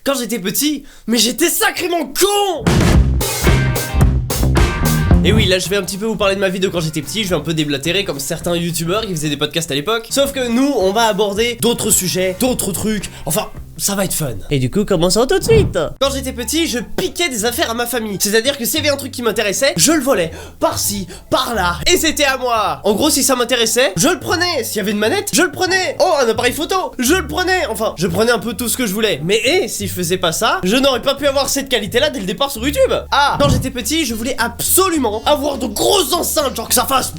Quand j'étais petit, mais j'étais sacrément con! Et oui, là je vais un petit peu vous parler de ma vie de quand j'étais petit, je vais un peu déblatérer comme certains youtubeurs qui faisaient des podcasts à l'époque. Sauf que nous, on va aborder d'autres sujets, d'autres trucs, enfin, ça va être fun. Et du coup, commençons tout de suite. Quand j'étais petit, je piquais des affaires à ma famille. C'est-à-dire que s'il y avait un truc qui m'intéressait, je le volais, par-ci, par-là, et c'était à moi. En gros, si ça m'intéressait, je le prenais. S'il y avait une manette, je le prenais. Oh, un appareil photo, je le prenais. Enfin, je prenais un peu tout ce que je voulais. Mais si je faisais pas ça, je n'aurais pas pu avoir cette qualité-là dès le départ sur YouTube. Ah, quand j'étais petit, je voulais absolument avoir de grosses enceintes, genre que ça fasse...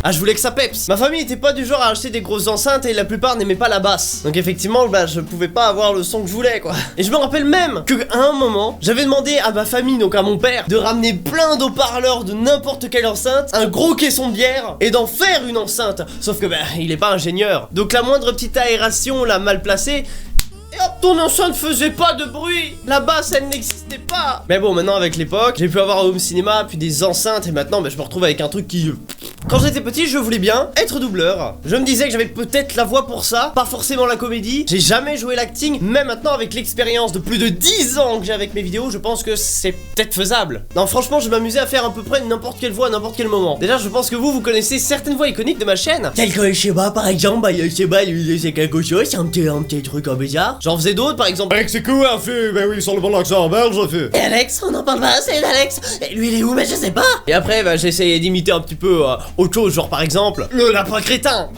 Ah, je voulais que ça peps. Ma famille était pas du genre à acheter des grosses enceintes et la plupart n'aimaient pas la basse. Donc effectivement, bah je pouvais pas avoir le son que je voulais quoi. Et je me rappelle même que à un moment, j'avais demandé à ma famille, donc à mon père, de ramener plein d'haut-parleurs de n'importe quelle enceinte, un gros caisson de bière et d'en faire une enceinte. Sauf que bah il est pas ingénieur. Donc la moindre petite aération, la mal placée, et hop, ton enceinte faisait pas de bruit. La basse, elle n'existait pas. Mais bon, maintenant avec l'époque, j'ai pu avoir un home cinéma, puis des enceintes, et maintenant bah, je me retrouve avec un truc qui... Quand j'étais petit, je voulais bien être doubleur. Je me disais que j'avais peut-être la voix pour ça, pas forcément la comédie. J'ai jamais joué l'acting, mais maintenant avec l'expérience de plus de 10 ans que j'ai avec mes vidéos, je pense que c'est peut-être faisable. Non, franchement, je m'amusais à faire à peu près n'importe quelle voix à n'importe quel moment. Déjà, je pense que vous connaissez certaines voix iconiques de ma chaîne. Tel que, je sais pas, par exemple, bah, je sais pas, lui, c'est quelque chose, c'est un petit truc en bizarre. J'en faisais d'autres, par exemple. Alex, c'est quoi, fait? Ben oui, sur le bon accent belge, fait. Et Alex, on en parle pas assez d'Alex. Et lui, il est où? Mais je sais pas. Et après, bah, j'ai essayé d'imiter un petit peu autre chose, genre par exemple, le lapin crétin.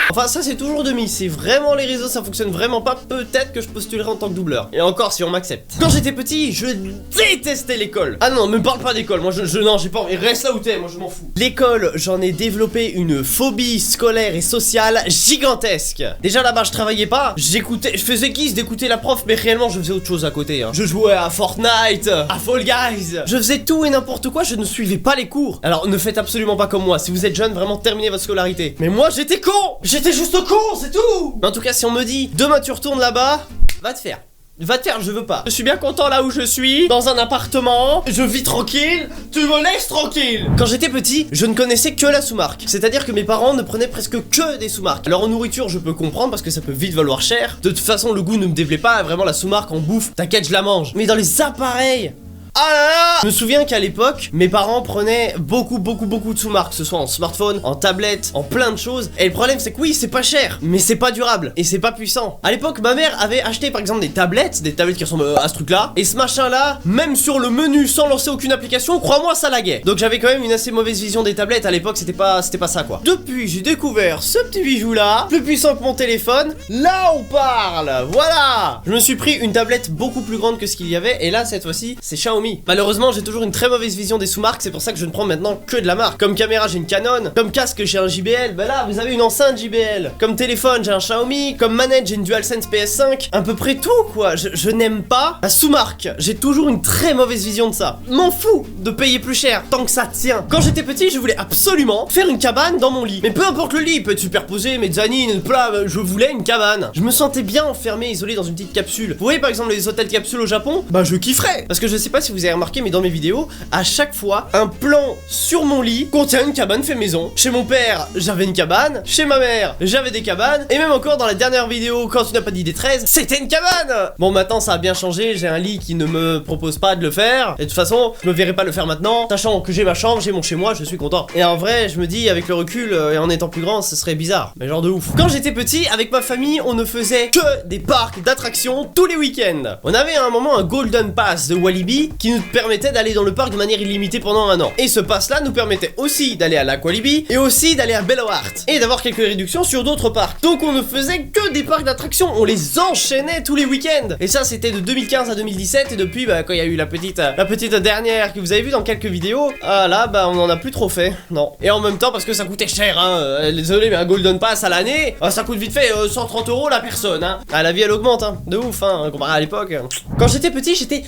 Enfin, ça c'est toujours demi. C'est vraiment les réseaux, ça fonctionne vraiment pas. Peut-être que je postulerai en tant que doubleur. Et encore, si on m'accepte. Quand j'étais petit, je détestais l'école. Ah non, me parle pas d'école. Moi, non, j'ai pas envie. Reste là où t'es. Moi, je m'en fous. L'école, j'en ai développé une phobie scolaire et sociale gigantesque. Déjà là-bas, je travaillais pas. J'écoutais, je faisais guise d'écouter la prof, mais réellement, je faisais autre chose à côté. Hein. Je jouais à Fortnite, à Fall Guys. Je faisais tout et n'importe quoi. Je ne suivais pas les cours. Alors, ne faites absolument pas comme moi. Si vous êtes jeune, vraiment terminez votre scolarité. Mais moi, j'étais con. J'étais juste con, c'est tout. Mais en tout cas, si on me dit demain tu retournes là-bas, va te faire. Va te faire, je veux pas. Je suis bien content là où je suis, dans un appartement, je vis tranquille, tu me laisses tranquille. Quand j'étais petit, je ne connaissais que la sous-marque. C'est-à-dire que mes parents ne prenaient presque que des sous-marques. Alors en nourriture, je peux comprendre parce que ça peut vite valoir cher. De toute façon, le goût ne me déplaît pas, vraiment la sous-marque en bouffe, t'inquiète, je la mange. Mais dans les appareils... Ah là là! Je me souviens qu'à l'époque, mes parents prenaient beaucoup de sous-marques, que ce soit en smartphone, en tablette, en plein de choses. Et le problème c'est que oui, c'est pas cher, mais c'est pas durable et c'est pas puissant. À l'époque, ma mère avait acheté par exemple des tablettes qui ressemblent à ce truc-là. Et ce machin-là, même sur le menu sans lancer aucune application, crois-moi, ça laguait. Donc j'avais quand même une assez mauvaise vision des tablettes. À l'époque, c'était pas ça quoi. Depuis, j'ai découvert ce petit bijou-là, plus puissant que mon téléphone. Là, on parle. Voilà. Je me suis pris une tablette beaucoup plus grande que ce qu'il y avait. Et là, cette fois-ci, c'est Xiaomi. Malheureusement, j'ai toujours une très mauvaise vision des sous-marques, c'est pour ça que je ne prends maintenant que de la marque. Comme caméra, j'ai une Canon, comme casque, j'ai un JBL, bah là, vous avez une enceinte JBL. Comme téléphone, j'ai un Xiaomi, comme manette, j'ai une DualSense PS5, à peu près tout quoi. Je n'aime pas la sous-marque, j'ai toujours une très mauvaise vision de ça. M'en fous de payer plus cher, tant que ça tient. Quand j'étais petit, je voulais absolument faire une cabane dans mon lit. Mais peu importe le lit, il peut être superposé, mezzanine, plat, je voulais une cabane. Je me sentais bien enfermé, isolé dans une petite capsule. Vous voyez par exemple les hôtels capsules au Japon? Bah je kifferais. Parce que je sais pas si vous avez remarqué, mais dans mes vidéos, à chaque fois, un plan sur mon lit contient une cabane fait maison. Chez mon père, j'avais une cabane. Chez ma mère, j'avais des cabanes. Et même encore dans la dernière vidéo, quand tu n'as pas d'idée 13, c'était une cabane. Bon, maintenant ça a bien changé. J'ai un lit qui ne me propose pas de le faire. Et de toute façon, je me verrai pas le faire maintenant. Sachant que j'ai ma chambre, j'ai mon chez moi, je suis content. Et en vrai, je me dis, avec le recul et en étant plus grand, ce serait bizarre. Mais genre de ouf. Quand j'étais petit, avec ma famille, on ne faisait que des parcs d'attractions tous les week-ends. On avait à un moment un Golden Pass de Walibi qui nous permettait d'aller dans le parc de manière illimitée pendant un an. Et ce pass-là nous permettait aussi d'aller à l'Aqualibi et aussi d'aller à Belloart et d'avoir quelques réductions sur d'autres parcs. Donc on ne faisait que des parcs d'attractions, on les enchaînait tous les week-ends. Et ça c'était de 2015 à 2017 et depuis bah quand il y a eu la petite dernière que vous avez vu dans quelques vidéos, ah là bah on en a plus trop fait, non. Et en même temps parce que ça coûtait cher hein, désolé mais un Golden Pass à l'année, ça coûte vite fait 130 € la personne hein. Ah la vie elle augmente hein, de ouf hein, comparé à l'époque. Quand j'étais petit j'étais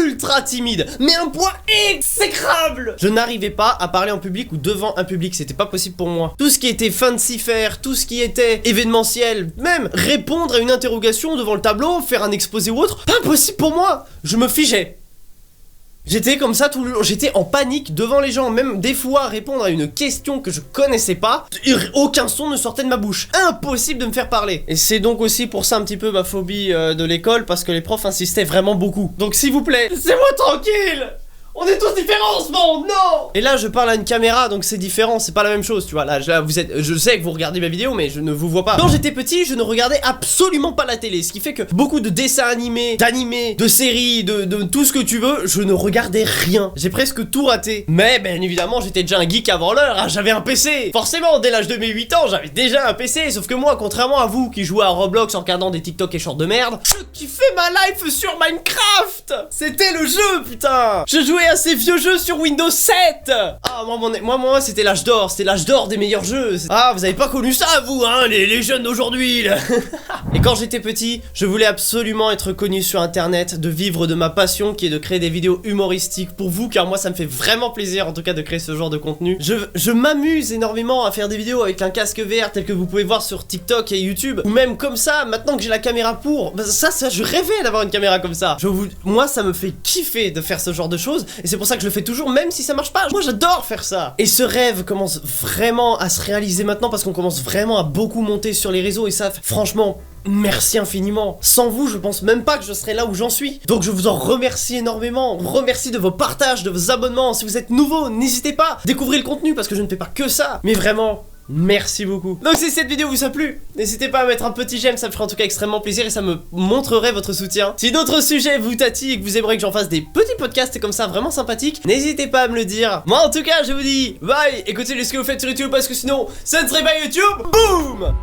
ultra timide, mais un point exécrable. Je n'arrivais pas à parler en public ou devant un public, c'était pas possible pour moi. Tout ce qui était fancy faire, tout ce qui était événementiel, même répondre à une interrogation devant le tableau, faire un exposé ou autre, impossible pour moi. Je me figeais. J'étais comme ça tout le long, j'étais en panique devant les gens, même des fois répondre à une question que je connaissais pas, aucun son ne sortait de ma bouche, impossible de me faire parler. Et c'est donc aussi pour ça un petit peu ma phobie de l'école, parce que les profs insistaient vraiment beaucoup. Donc s'il vous plaît, laissez-moi tranquille. On est tous différents en ce monde, non! Et là, je parle à une caméra, donc c'est différent, c'est pas la même chose, tu vois. Là, vous êtes, je sais que vous regardez ma vidéo, mais je ne vous vois pas. Quand j'étais petit, je ne regardais absolument pas la télé, ce qui fait que beaucoup de dessins animés, d'animés, de séries, de tout ce que tu veux, je ne regardais rien. J'ai presque tout raté. Mais, bien évidemment, j'étais déjà un geek avant l'heure, hein, j'avais un PC. Forcément, dès l'âge de mes 8 ans, j'avais déjà un PC, sauf que moi, contrairement à vous qui jouez à Roblox en regardant des TikTok et shorts de merde, je kiffais ma life sur Minecraft. C'était le jeu, putain. Je jouais à ces vieux jeux sur Windows 7. Ah, moi c'était l'âge d'or, c'était l'âge d'or des meilleurs jeux. Ah, vous avez pas connu ça, vous, hein, les jeunes d'aujourd'hui, là. Et quand j'étais petit, je voulais absolument être connu sur internet, de vivre de ma passion qui est de créer des vidéos humoristiques pour vous, car moi ça me fait vraiment plaisir en tout cas de créer ce genre de contenu. Je m'amuse énormément à faire des vidéos avec un casque VR tel que vous pouvez voir sur TikTok et YouTube, ou même comme ça, maintenant que j'ai la caméra pour, bah ça je rêvais d'avoir une caméra comme ça. Moi ça me fait kiffer de faire ce genre de choses, et c'est pour ça que je le fais toujours, même si ça marche pas. Moi j'adore faire ça. Et ce rêve commence vraiment à se réaliser maintenant, parce qu'on commence vraiment à beaucoup monter sur les réseaux, et ça, franchement, merci infiniment. Sans vous, je pense même pas que je serais là où j'en suis. Donc je vous en remercie énormément. Remercie de vos partages, de vos abonnements. Si vous êtes nouveau, n'hésitez pas, découvrez le contenu, parce que je ne fais pas que ça. Mais vraiment, merci beaucoup. Donc si cette vidéo vous a plu, n'hésitez pas à mettre un petit j'aime, ça me ferait en tout cas extrêmement plaisir et ça me montrerait votre soutien. Si d'autres sujets vous tatillent et que vous aimeriez que j'en fasse des petits podcasts comme ça vraiment sympathiques, n'hésitez pas à me le dire. Moi en tout cas je vous dis bye, écoutez ce que vous faites sur YouTube parce que sinon ça ne serait pas YouTube. Boum.